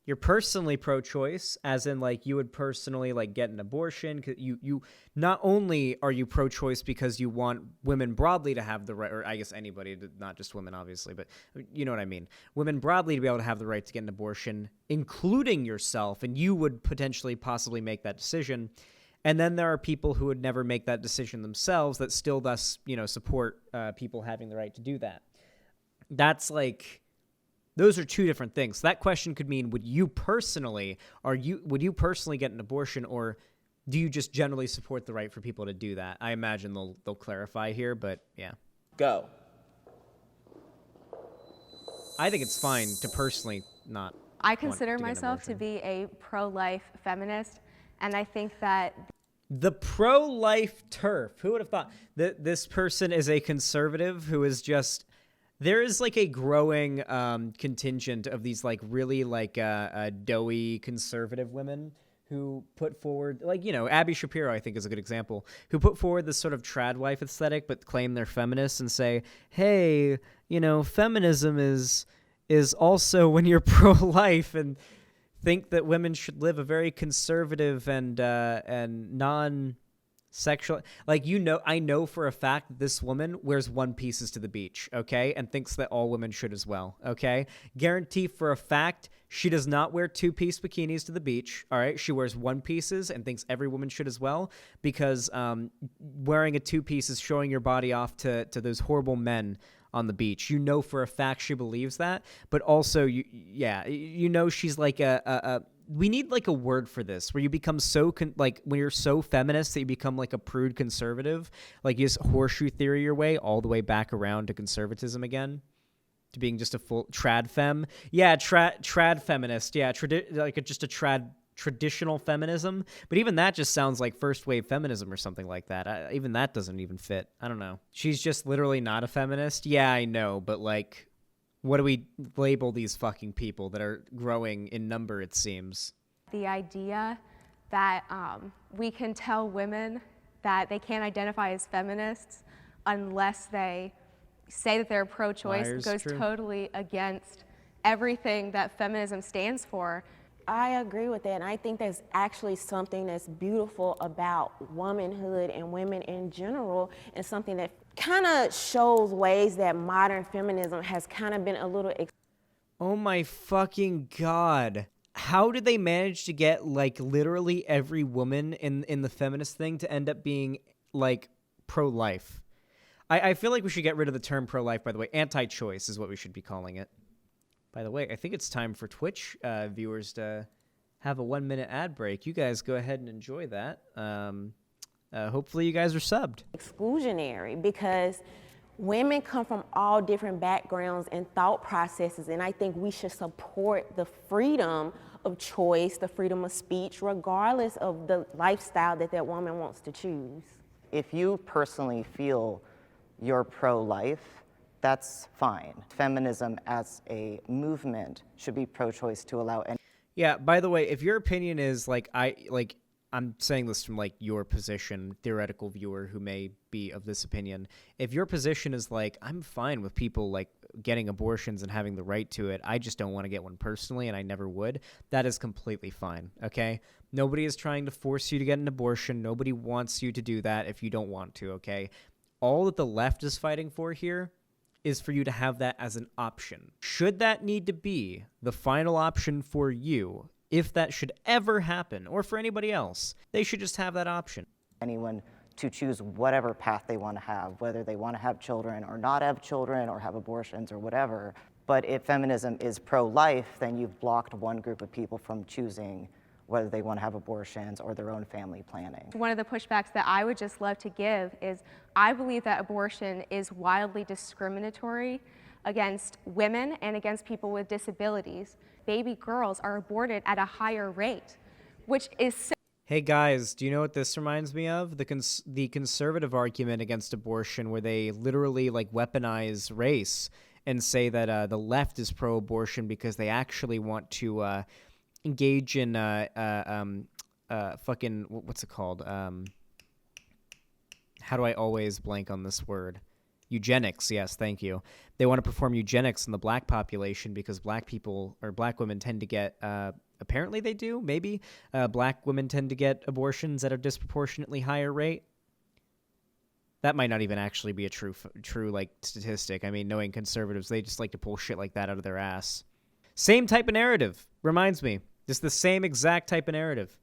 you're personally pro-choice, as in like you would personally like get an abortion. You not only are you pro-choice because you want women broadly to have the right, or I guess anybody, not just women obviously, but you know what I mean. Women broadly to be able to have the right to get an abortion, including yourself, and you would potentially possibly make that decision. And then there are people who would never make that decision themselves that still thus, support people having the right to do that. That's like, those are two different things. That question could mean, would you personally get an abortion, or do you just generally support the right for people to do that? I imagine they'll clarify here, but yeah. Go. I think it's fine to personally not. I consider myself to be a pro-life feminist, and I think that the pro-life TERF. Who would have thought that this person is a conservative who is just... There is like a growing contingent of these like really like doughy conservative women who put forward, like, Abby Shapiro, I think, is a good example, who put forward this sort of trad wife aesthetic but claim they're feminists and say, hey, feminism is also when you're pro-life, and think that women should live a very conservative and non-sexual, like, I know for a fact that this woman wears one pieces to the beach, okay, and thinks that all women should as well, okay? Guarantee for a fact she does not wear two-piece bikinis to the beach, all right? She wears one pieces and thinks every woman should as well, because wearing a two-piece is showing your body off to those horrible men on the beach. For a fact she believes that, but also, she's like we need like a word for this, where you become so when you're so feminist that you become like a prude conservative, like you just horseshoe theory your way all the way back around to conservatism again, to being just a full trad fem. Yeah, trad feminist. Yeah, just a trad traditional feminism. But even that just sounds like first wave feminism or something like that. Even that doesn't even fit. I don't know. She's just literally not a feminist. Yeah, I know, but like, what do we label these fucking people that are growing in number, it seems? the idea that we can tell women that they can't identify as feminists unless they say that they're pro-choice goes totally against everything that feminism stands for. I agree with that, and I think there's actually something that's beautiful about womanhood and women in general, and something that kind of shows ways that modern feminism has kind of been a little Oh my fucking god. How did they manage to get, like, literally every woman in the feminist thing to end up being, like, pro-life? I feel like we should get rid of the term pro-life, by the way. Anti-choice is what we should be calling it. By the way, I think it's time for Twitch viewers to have a 1-minute ad break. You guys go ahead and enjoy that. Hopefully you guys are subbed. Exclusionary, because women come from all different backgrounds and thought processes, and I think we should support the freedom of choice, the freedom of speech, regardless of the lifestyle that that woman wants to choose. If you personally feel you're pro-life, that's fine. Feminism as a movement should be pro-choice to allow any. Yeah, by the way, if your opinion is I'm saying this from, like, your position, theoretical viewer who may be of this opinion. If your position is like, I'm fine with people, like, getting abortions and having the right to it, I just don't want to get one personally, and I never would, that is completely fine, okay? Nobody is trying to force you to get an abortion. Nobody wants you to do that if you don't want to, okay? All that the left is fighting for here is for you to have that as an option. Should that need to be the final option for you, if that should ever happen, or for anybody else, they should just have that option. Anyone to choose whatever path they want to have, whether they want to have children or not have children or have abortions or whatever. But if feminism is pro-life, then you've blocked one group of people from choosing whether they want to have abortions or their own family planning. One of the pushbacks that I would just love to give is I believe that abortion is wildly discriminatory against women and against people with disabilities. Baby girls are aborted at a higher rate, which is so. Hey guys, do you know what this reminds me of? The conservative argument against abortion, where they literally, like, weaponize race and say that the left is pro-abortion because they actually want to engage in fucking what's it called? How do I always blank on this word? Eugenics, yes, thank you. They want to perform eugenics in the black population because black people or black women tend to get, apparently they do, maybe, black women tend to get abortions at a disproportionately higher rate. That might not even actually be a true like statistic. I mean, knowing conservatives, they just like to pull shit like that out of their ass. Same type of narrative, reminds me. Just the same exact type of narrative.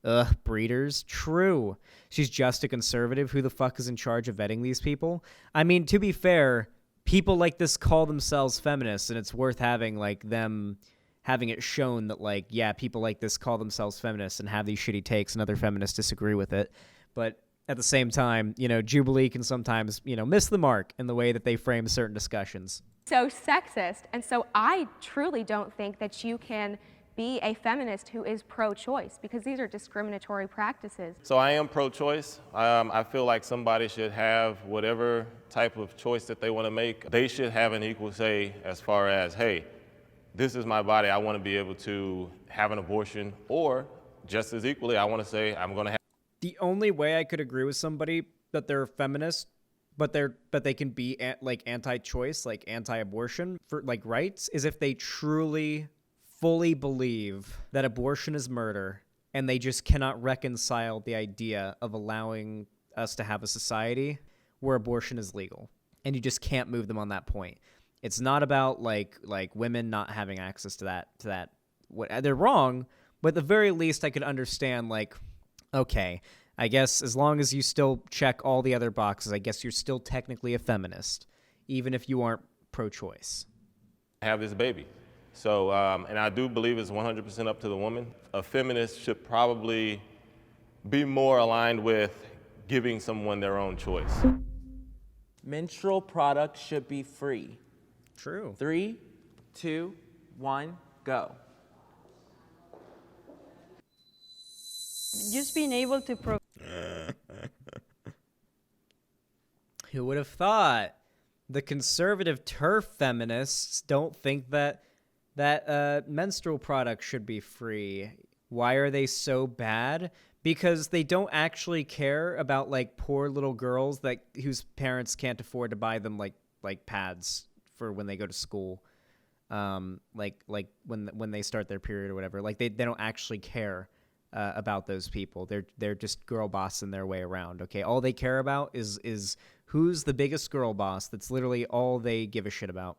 Ugh, breeders. True. She's just a conservative. Who the fuck is in charge of vetting these people? I mean, to be fair, people like this call themselves feminists, and it's worth having, like, them having it shown that, like, yeah, people like this call themselves feminists and have these shitty takes, and other feminists disagree with it. But at the same time, you know, Jubilee can sometimes, you know, miss the mark in the way that they frame certain discussions. So sexist, and so I truly don't think that you can be a feminist who is pro-choice, because these are discriminatory practices. So I am pro-choice. I feel like somebody should have whatever type of choice that they want to make. They should have an equal say as far as, hey, this is my body, I want to be able to have an abortion, or just as equally, I want to say I'm going to have. The only way I could agree with somebody that they're a feminist, but they can be like anti-choice, like anti-abortion for, like, rights, is if they truly fully believe that abortion is murder, and they just cannot reconcile the idea of allowing us to have a society where abortion is legal. And you just can't move them on that point. It's not about like women not having access to that. They're wrong, but at the very least I could understand, like, okay, I guess as long as you still check all the other boxes, I guess you're still technically a feminist, even if you aren't pro-choice. Have this baby. So, and I do believe it's 100% up to the woman. A feminist should probably be more aligned with giving someone their own choice. Menstrual products should be free. True. 3, 2, 1, go. Just being able to Who would have thought? The conservative TERF feminists don't think that menstrual products should be free. Why are they so bad? Because they don't actually care about, like, poor little girls whose parents can't afford to buy them like pads for when they go to school, like when they start their period or whatever. Like they don't actually care about those people. They're just girl bossing their way around. Okay, all they care about is who's the biggest girl boss. That's literally all they give a shit about.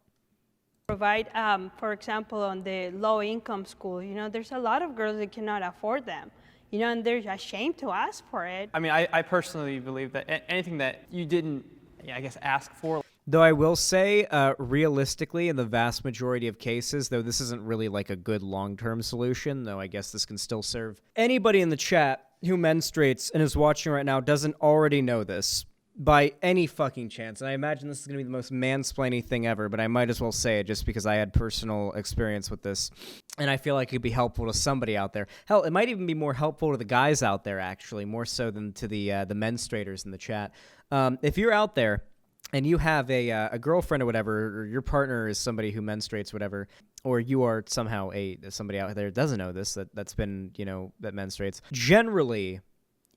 provide, for example, on the low-income school, there's a lot of girls that cannot afford them, and they're ashamed to ask for it. I mean, I personally believe that anything that you didn't, I guess, ask for. Though I will say, realistically, in the vast majority of cases, though this isn't really like a good long-term solution, though I guess this can still serve. Anybody in the chat who menstruates and is watching right now doesn't already know this by any fucking chance. And I imagine this is going to be the most mansplaining thing ever, but I might as well say it just because I had personal experience with this. And I feel like it could be helpful to somebody out there. Hell, it might even be more helpful to the guys out there, actually, more so than to the menstruators in the chat. If you're out there, and you have a girlfriend or whatever, or your partner is somebody who menstruates, whatever, or you are somehow somebody out there that doesn't know this, that's been, that menstruates. Generally,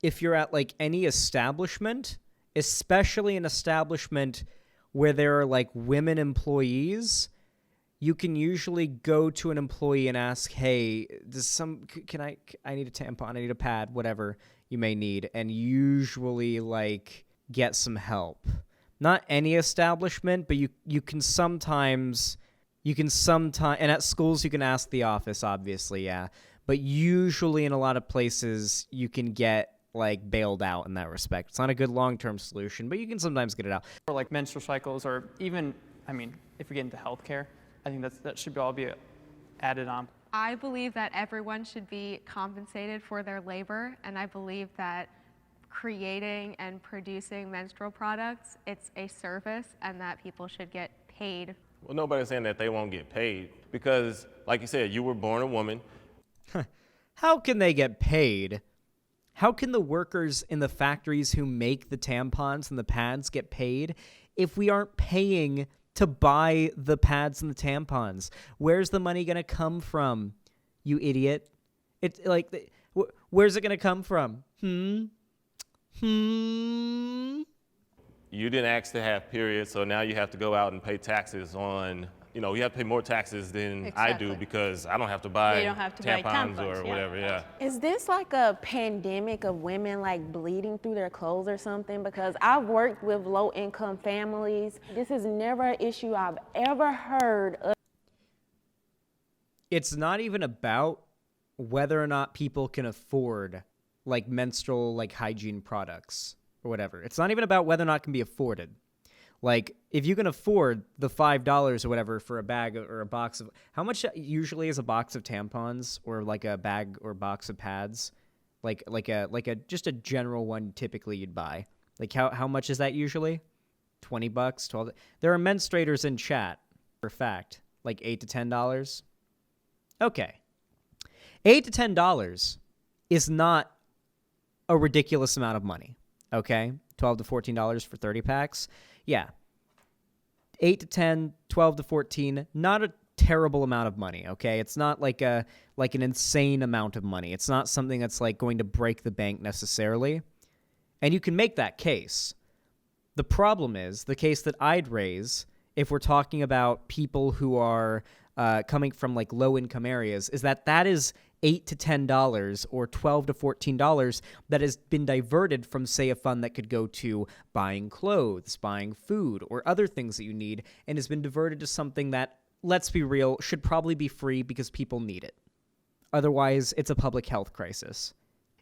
if you're at like any establishment, especially an establishment where there are like women employees, you can usually go to an employee and ask, hey, I need a tampon, I need a pad, whatever you may need, and usually like get some help. Not any establishment, but you can sometimes, and at schools you can ask the office, obviously, yeah. But usually in a lot of places you can get like bailed out in that respect. It's not a good long-term solution, but you can sometimes get it out. Or like menstrual cycles, or even, I mean, if we get into healthcare, I think that should all be added on. I believe that everyone should be compensated for their labor, and I believe that creating and producing menstrual products, it's a service, and that people should get paid. Well, nobody's saying that they won't get paid because, like you said, you were born a woman. How can they get paid? How can the workers in the factories who make the tampons and the pads get paid if we aren't paying to buy the pads and the tampons? Where's the money going to come from, you idiot? It's like, where's it going to come from? You didn't ask to have periods, so now you have to go out and pay taxes on, you have to pay more taxes than I do because I don't have to buy, tampons or whatever, yeah. Is this like a pandemic of women like bleeding through their clothes or something? Because I've worked with low-income families. This is never an issue I've ever heard of. It's not even about whether or not people can afford like menstrual like hygiene products or whatever. It's not even about whether or not it can be afforded. Like if you can afford the $5 or whatever for a bag or a box of, how much usually is a box of tampons or like a bag or box of pads? Like a just a general one typically you'd buy. Like how much is that usually? $20, 12. There are menstruators in chat for fact, like $8 to $10. Okay. $8 to $10 is not a ridiculous amount of money, okay? $12 to $14 for 30 packs. Yeah. 8 to 10, 12 to 14, not a terrible amount of money, okay? It's not like an insane amount of money. It's not something that's like going to break the bank necessarily. And you can make that case. The problem is, the case that I'd raise if we're talking about people who are coming from like low income areas is that is $8 to $10 or $12 to $14 that has been diverted from, say, a fund that could go to buying clothes, buying food, or other things that you need, and has been diverted to something that, let's be real, should probably be free because people need it. Otherwise, it's a public health crisis.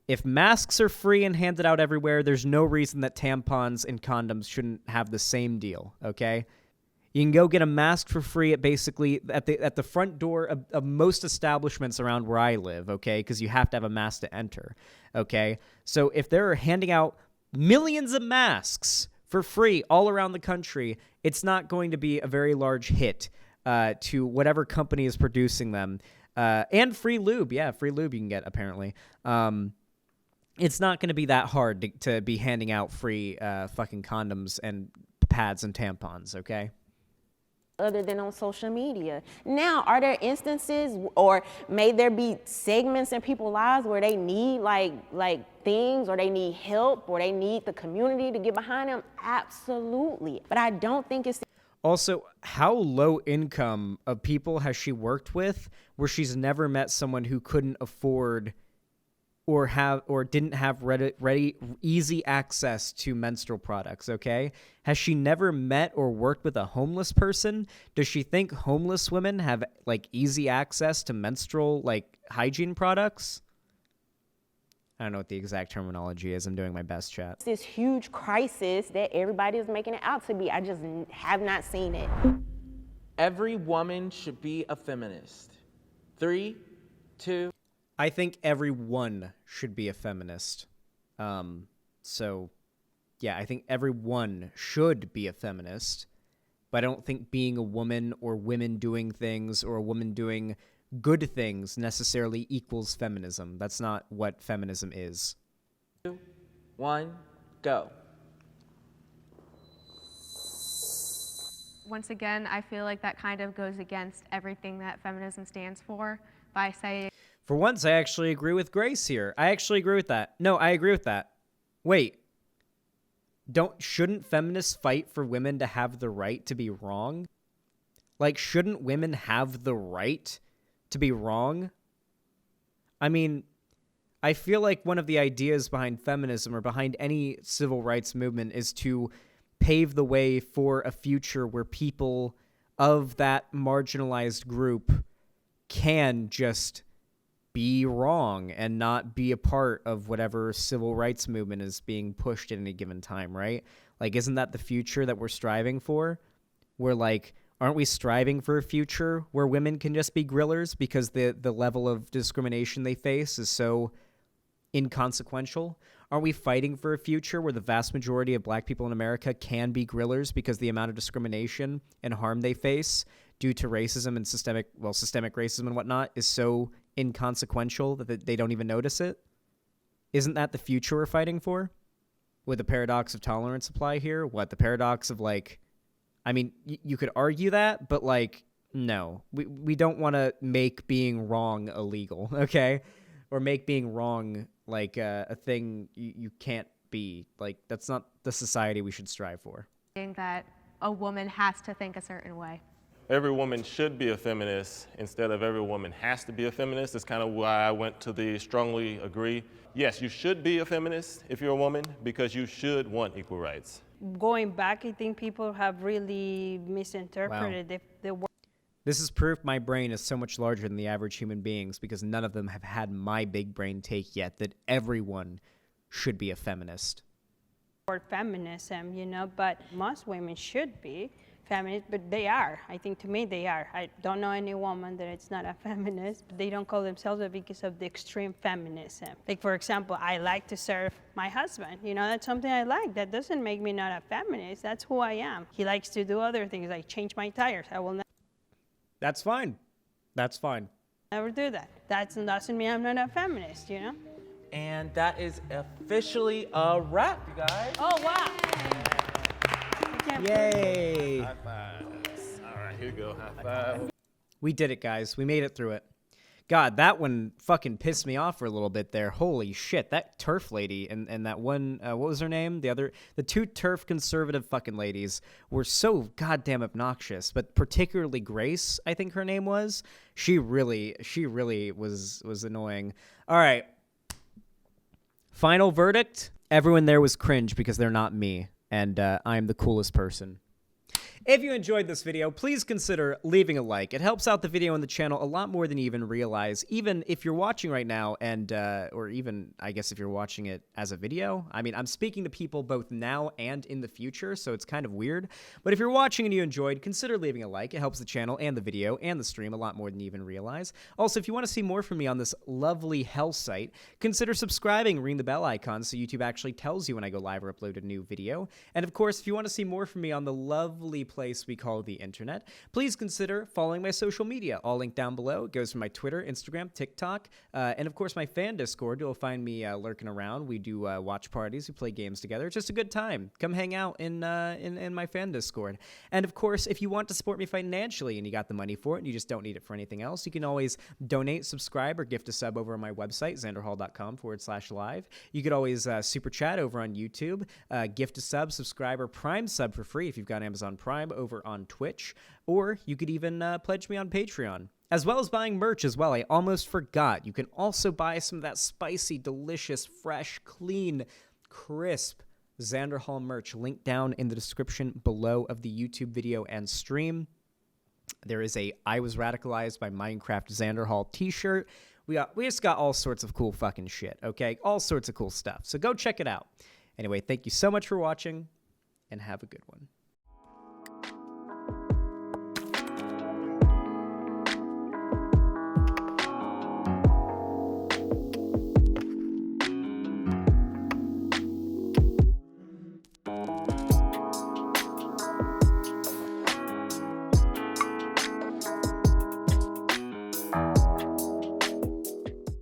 If masks are free and handed out everywhere, there's no reason that tampons and condoms shouldn't have the same deal, okay? You can go get a mask for free at basically at the front door of most establishments around where I live, okay? Because you have to have a mask to enter, okay? So if they're handing out millions of masks for free all around the country, it's not going to be a very large hit to whatever company is producing them. And free lube, yeah, free lube you can get apparently. It's not going to be that hard to be handing out free fucking condoms and pads and tampons, okay? Other than on social media. Now, are there instances or may there be segments in people's lives where they need like things or they need help or they need the community to get behind them? Absolutely. But I don't think it's... Also, how low income of people has she worked with where she's never met someone who couldn't afford or didn't have ready easy access to menstrual products, okay? Has she never met or worked with a homeless person? Does she think homeless women have like easy access to menstrual like hygiene products? I don't know what the exact terminology is. I'm doing my best, chat. This huge crisis that everybody is making it out to be. I just have not seen it. Every woman should be a feminist. 3, 2. I think everyone should be a feminist. So, yeah, I think everyone should be a feminist. But I don't think being a woman or women doing things or a woman doing good things necessarily equals feminism. That's not what feminism is. 2, 1, go. Once again, I feel like that kind of goes against everything that feminism stands for by saying... For once, I actually agree with Grace here. I actually agree with that. No, I agree with that. Wait. Shouldn't feminists fight for women to have the right to be wrong? Like, shouldn't women have the right to be wrong? I mean, I feel like one of the ideas behind feminism or behind any civil rights movement is to pave the way for a future where people of that marginalized group can just be wrong and not be a part of whatever civil rights movement is being pushed at any given time, right? Like, isn't that the future that we're striving for? Where, like, aren't we striving for a future where women can just be grillers because the level of discrimination they face is so inconsequential? Aren't we fighting for a future where the vast majority of black people in America can be grillers because the amount of discrimination and harm they face due to racism and systemic racism and whatnot is so inconsequential that they don't even notice it? Isn't that the future we're fighting for? Would the paradox of tolerance apply here? What, the paradox of, like, I mean, you could argue that, but, like, no. We don't want to make being wrong illegal, okay? Or make being wrong, like, a thing you can't be. Like, that's not the society we should strive for. that a woman has to think a certain way. Every woman should be a feminist instead of every woman has to be a feminist. That's kind of why I went to the strongly agree. Yes, you should be a feminist if you're a woman because you should want equal rights. Going back, I think people have really misinterpreted the word. This is proof my brain is so much larger than the average human beings because none of them have had my big brain take yet that everyone should be a feminist. Word feminism, you know, but most women should be feminist, but they are. I think to me they are. I don't know any woman that it's not a feminist, but they don't call themselves that because of the extreme feminism. Like, for example, I like to serve my husband. You know, that's something I like. That doesn't make me not a feminist. That's who I am. He likes to do other things, like change my tires. I will That's fine. That's fine. never do that. That doesn't mean I'm not a feminist, you know? And that is officially a wrap, you guys. Oh, wow. Yay! High fives. All right, here we go. High five. We did it, guys. We made it through it. God, that one fucking pissed me off for a little bit there. Holy shit, that TERF lady and that one, what was her name? The two TERF conservative fucking ladies were so goddamn obnoxious, but particularly Grace, I think her name was. She really was annoying. All right. Final verdict. Everyone there was cringe because they're not me, and I'm the coolest person. If you enjoyed this video, please consider leaving a like. It helps out the video and the channel a lot more than you even realize, even if you're watching right now and, or even, I guess, if you're watching it as a video. I mean, I'm speaking to people both now and in the future, so it's kind of weird. But if you're watching and you enjoyed, consider leaving a like. It helps the channel and the video and the stream a lot more than you even realize. Also, if you want to see more from me on this lovely hell site, consider subscribing, ring the bell icon so YouTube actually tells you when I go live or upload a new video. And of course, if you want to see more from me on the lovely place we call the internet, please consider following my social media, all linked down below. It goes from my Twitter, Instagram, TikTok, and of course my fan Discord. You'll find me lurking around. We do watch parties, we play games together. It's just a good time. Come hang out in my fan Discord. And of course, if you want to support me financially and you got the money for it and you just don't need it for anything else, you can always donate, subscribe, or gift a sub over on my website, xanderhall.com/live. You could always super chat over on YouTube, gift a sub, subscribe, or Prime sub for free if you've got Amazon Prime over on Twitch, or you could even pledge me on Patreon. as well as buying merch as well. I almost forgot. You can also buy some of that spicy, delicious, fresh, clean, crisp Xander Hall merch. Link down in the description below of the YouTube video and stream. There is a I Was Radicalized by Minecraft Xander Hall t-shirt. We just got all sorts of cool fucking shit, okay? All sorts of cool stuff. So go check it out. Anyway, thank you so much for watching, and have a good one.